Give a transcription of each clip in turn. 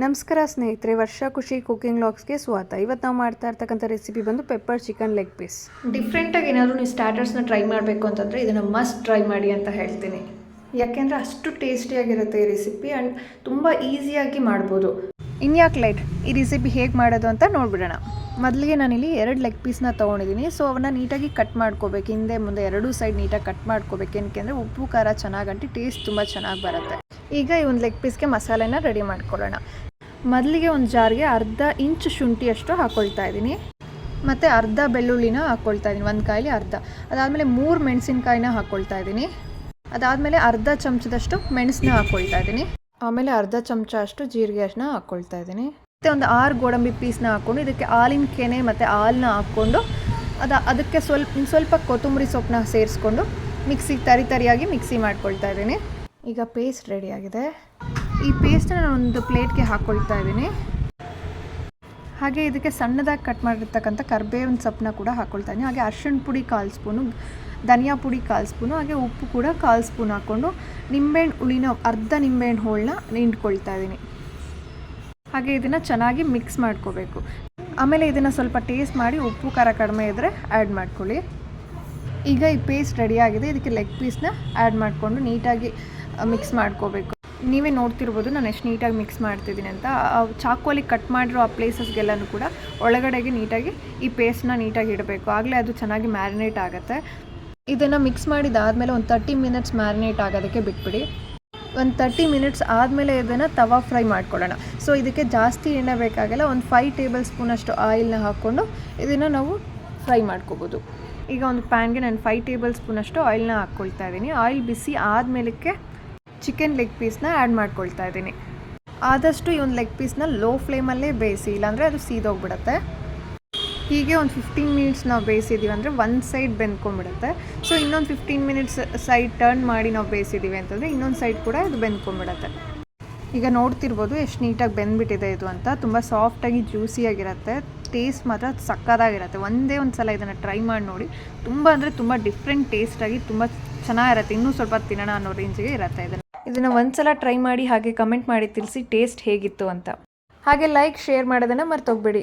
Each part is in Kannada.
ನಮಸ್ಕಾರ ಸ್ನೇಹಿತರೆ, ವರ್ಷ ಖುಷಿ ಕುಕಿಂಗ್ ವ್ಲಾಗ್ಸ್ಗೆ ಸ್ವಾಗತ. ಇವತ್ತು ನಾವು ಮಾಡ್ತಾ ಇರ್ತಕ್ಕಂಥ ರೆಸಿಪಿ ಬಂದು ಪೆಪ್ಪರ್ ಚಿಕನ್ ಲೆಗ್ ಪೀಸ್. ಡಿಫ್ರೆಂಟಾಗಿ ಏನಾದರೂ ನೀವು ಸ್ಟಾರ್ಟರ್ಸ್ನ ಟ್ರೈ ಮಾಡಬೇಕು ಅಂತಂದರೆ ಇದನ್ನು ಮಸ್ಟ್ ಟ್ರೈ ಮಾಡಿ ಅಂತ ಹೇಳ್ತೀನಿ. ಯಾಕೆಂದರೆ ಅಷ್ಟು ಟೇಸ್ಟಿಯಾಗಿರುತ್ತೆ ಈ ರೆಸಿಪಿ ಆ್ಯಂಡ್ ತುಂಬ ಈಸಿಯಾಗಿ ಮಾಡ್ಬೋದು. ಇನ್ಯಾಕೆ ಲೇಟ್, ಈ ರೆಸಿಪಿ ಹೇಗೆ ಮಾಡೋದು ಅಂತ ನೋಡಿಬಿಡೋಣ. ಮೊದಲಿಗೆ ನಾನಿಲ್ಲಿ 2 ಲೆಗ್ ಪೀಸ್ನ ತೊಗೊಂಡಿದ್ದೀನಿ. ಸೊ ಅವನ್ನ ನೀಟಾಗಿ ಕಟ್ ಮಾಡ್ಕೋಬೇಕು, ಹಿಂದೆ ಮುಂದೆ ಎರಡೂ ಸೈಡ್ ನೀಟಾಗಿ ಕಟ್ ಮಾಡ್ಕೋಬೇಕು. ಏನಕ್ಕೆ ಅಂದರೆ ಉಪ್ಪು ಖಾರ ಚೆನ್ನಾಗಂಟಿ ಟೇಸ್ಟ್ ತುಂಬ ಚೆನ್ನಾಗಿ ಬರುತ್ತೆ. ಈಗ ಈ ಒಂದು ಲೆಗ್ ಪೀಸ್ಗೆ ಮಸಾಲೆನ ರೆಡಿ ಮಾಡ್ಕೊಳ್ಳೋಣ. ಮೊದಲಿಗೆ ಒಂದು ಜಾರ್ಗೆ ಅರ್ಧ ಇಂಚ್ ಶುಂಠಿಯಷ್ಟು ಹಾಕ್ಕೊಳ್ತಾ ಇದ್ದೀನಿ, ಮತ್ತು ಅರ್ಧ ಬೆಳ್ಳುಳ್ಳಿನ ಹಾಕ್ಕೊಳ್ತಾ ಇದ್ದೀನಿ, ಒಂದು ಕಾಯಿಲಿ ಅರ್ಧ. ಅದಾದಮೇಲೆ 3 ಮೆಣಸಿನ್ಕಾಯಿನ ಹಾಕ್ಕೊಳ್ತಾ ಇದ್ದೀನಿ. ಅದಾದಮೇಲೆ ಅರ್ಧ ಚಮಚದಷ್ಟು ಮೆಣಸನ್ನ ಹಾಕ್ಕೊಳ್ತಾ ಇದ್ದೀನಿ. ಆಮೇಲೆ ಅರ್ಧ ಚಮಚ ಅಷ್ಟು ಜೀರಿಗೆ ಅಷ್ಟನ್ನ ಹಾಕ್ಕೊಳ್ತಾ ಇದ್ದೀನಿ. ಮತ್ತು ಒಂದು 6 ಗೋಡಂಬಿ ಪೀಸ್ನ ಹಾಕ್ಕೊಂಡು ಇದಕ್ಕೆ ಹಾಲಿನ ಕೆನೆ ಮತ್ತು ಹಾಲನ್ನ ಹಾಕ್ಕೊಂಡು ಅದಕ್ಕೆ ಸ್ವಲ್ಪ ಕೊತ್ತಂಬರಿ ಸೊಪ್ಪನ್ನ ಸೇರಿಸ್ಕೊಂಡು ತರಿಯಾಗಿ ಮಿಕ್ಸಿ ಮಾಡ್ಕೊಳ್ತಾ ಇದ್ದೀನಿ. ಈಗ ಪೇಸ್ಟ್ ರೆಡಿಯಾಗಿದೆ. ಈ ಪೇಸ್ಟನ್ನ ನಾನು ಒಂದು ಪ್ಲೇಟ್ಗೆ ಹಾಕ್ಕೊಳ್ತಾ ಇದ್ದೀನಿ. ಹಾಗೆ ಇದಕ್ಕೆ ಸಣ್ಣದಾಗಿ ಕಟ್ ಮಾಡಿರ್ತಕ್ಕಂಥ ಕರಿಬೇವಿನ ಸೊಪ್ಪನ್ನ ಕೂಡ ಹಾಕ್ಕೊಳ್ತಾ ಇದ್ದೀನಿ. ಹಾಗೆ ಅರಿಶಿಣ ಪುಡಿ 1/4 ಸ್ಪೂನು, ಧನಿಯಾ ಪುಡಿ 1/4 ಸ್ಪೂನು, ಹಾಗೆ ಉಪ್ಪು ಕೂಡ 1/4 ಸ್ಪೂನ್ ಹಾಕ್ಕೊಂಡು ನಿಂಬೆಹಣ್ಣು ಹುಳಿನ ಅರ್ಧ ನಿಂಬೆಹಣ್ಣು ಹೋಳನ್ನ ಹಿಂಡ್ಕೊಳ್ತಾ ಇದ್ದೀನಿ. ಹಾಗೆ ಇದನ್ನು ಚೆನ್ನಾಗಿ ಮಿಕ್ಸ್ ಮಾಡ್ಕೋಬೇಕು. ಆಮೇಲೆ ಇದನ್ನು ಸ್ವಲ್ಪ ಟೇಸ್ಟ್ ಮಾಡಿ ಉಪ್ಪು ಖಾರ ಕಡಿಮೆ ಇದ್ದರೆ ಆ್ಯಡ್ ಮಾಡ್ಕೊಳ್ಳಿ. ಈಗ ಈ ಪೇಸ್ಟ್ ರೆಡಿಯಾಗಿದೆ. ಇದಕ್ಕೆ ಲೆಗ್ ಪೀಸ್ನ ಆ್ಯಡ್ ಮಾಡಿಕೊಂಡು ನೀಟಾಗಿ ಮಿಕ್ಸ್ ಮಾಡ್ಕೋಬೇಕು. ನೀವೇ ನೋಡ್ತಿರ್ಬೋದು ನಾನು ಎಷ್ಟು ನೀಟಾಗಿ ಮಿಕ್ಸ್ ಮಾಡ್ತಿದ್ದೀನಿ ಅಂತ. ಚಾಕುವಲ್ಲಿ ಕಟ್ ಮಾಡಿರೋ ಆ ಪ್ಲೇಸಸ್ಗೆಲ್ಲನೂ ಕೂಡ ಒಳಗಡೆಗೆ ನೀಟಾಗಿ ಈ ಪೇಸ್ಟ್ನ ನೀಟಾಗಿ ಇಡಬೇಕು, ಆಗಲೇ ಅದು ಚೆನ್ನಾಗಿ ಮ್ಯಾರಿನೇಟ್ ಆಗುತ್ತೆ. ಇದನ್ನು ಮಿಕ್ಸ್ ಮಾಡಿದಾದಮೇಲೆ ಒಂದು 30 ಮಿನಿಟ್ಸ್ ಮ್ಯಾರಿನೇಟ್ ಆಗೋದಕ್ಕೆ ಬಿಟ್ಬಿಡಿ. ಒಂದು 30 ಮಿನಿಟ್ಸ್ ಆದಮೇಲೆ ಇದನ್ನು ತವಾ ಫ್ರೈ ಮಾಡ್ಕೊಳ್ಳೋಣ. ಸೊ ಇದಕ್ಕೆ ಜಾಸ್ತಿ ಎಣ್ಣೆ ಬೇಕಾಗಿಲ್ಲ, ಒಂದು 5 ಟೇಬಲ್ ಸ್ಪೂನಷ್ಟು ಆಯಿಲ್ನ ಹಾಕ್ಕೊಂಡು ಇದನ್ನು ನಾವು ಫ್ರೈ ಮಾಡ್ಕೋಬೋದು. ಈಗ ಒಂದು ಪ್ಯಾನ್ಗೆ ನಾನು 5 ಟೇಬಲ್ ಸ್ಪೂನಷ್ಟು ಆಯಿಲ್ನ ಹಾಕ್ಕೊಳ್ತಾ ಇದ್ದೀನಿ. ಆಯಿಲ್ ಬಿಸಿ ಆದಮೇಲಕ್ಕೆ ಚಿಕನ್ ಲೆಗ್ ಪೀಸ್ನ ಆ್ಯಡ್ ಮಾಡ್ಕೊಳ್ತಾ ಇದ್ದೀನಿ. ಆದಷ್ಟು ಈ ಒಂದು ಲೆಗ್ ಪೀಸ್ನ ಲೋ ಫ್ಲೇಮಲ್ಲೇ ಬೇಯಿಸಿ, ಇಲ್ಲಾಂದರೆ ಅದು ಸೀದೋಗ್ಬಿಡುತ್ತೆ. ಹೀಗೆ ಒಂದು 15 ಮಿನಿಟ್ಸ್ ನಾವು ಬೇಯಿಸಿದ್ದೀವಿ ಅಂದರೆ ಒಂದು ಸೈಡ್ ಬೆಂದ್ಕೊಂಡ್ಬಿಡುತ್ತೆ. ಸೊ ಇನ್ನೊಂದು 15 ಮಿನಿಟ್ಸ್ ಸೈಡ್ ಟರ್ನ್ ಮಾಡಿ ನಾವು ಬೇಯಿಸಿದ್ದೀವಿ ಅಂತಂದರೆ ಇನ್ನೊಂದು ಸೈಡ್ ಕೂಡ ಇದು ಬೆಂದ್ಕೊಂಡ್ಬಿಡುತ್ತೆ. ಈಗ ನೋಡ್ತಿರ್ಬೋದು ಎಷ್ಟು ನೀಟಾಗಿ ಬೆಂದ್ಬಿಟ್ಟಿದೆ ಇದು ಅಂತ. ತುಂಬ ಸಾಫ್ಟಾಗಿ ಜ್ಯೂಸಿಯಾಗಿರುತ್ತೆ, ಟೇಸ್ಟ್ ಮಾತ್ರ ಸಕ್ಕತ್ತಾಗಿರುತ್ತೆ. ಒಂದೇ ಒಂದು ಸಲ ಇದನ್ನು ಟ್ರೈ ಮಾಡಿ ನೋಡಿ. ತುಂಬ ಅಂದರೆ ತುಂಬ ಡಿಫ್ರೆಂಟ್ ಟೇಸ್ಟಾಗಿ ತುಂಬ ಚೆನ್ನಾಗಿರುತ್ತೆ. ಇನ್ನೂ ಸ್ವಲ್ಪ ತಿನ್ನೋಣ ಅನ್ನೋ ರೇಂಜಿಗೆ ಇರುತ್ತೆ. ಇದನ್ನು ಒಂದು ಸಲ ಟ್ರೈ ಮಾಡಿ, ಹಾಗೆ ಕಮೆಂಟ್ ಮಾಡಿ ತಿಳಿಸಿ ಟೇಸ್ಟ್ ಹೇಗಿತ್ತು ಅಂತ. ಹಾಗೆ ಲೈಕ್ ಶೇರ್ ಮಾಡೋದನ್ನು ಮರ್ತೋಗ್ಬೇಡಿ.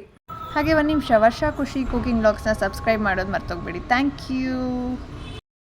ಹಾಗೆ ಒಂದು ನಿಮಿಷ ವರ್ಷ ಖುಷಿ ಕುಕಿಂಗ್ ವ್ಲಾಗ್ಸ್ನ ಸಬ್ಸ್ಕ್ರೈಬ್ ಮಾಡೋದು ಮರ್ತೋಗ್ಬೇಡಿ. Thank you.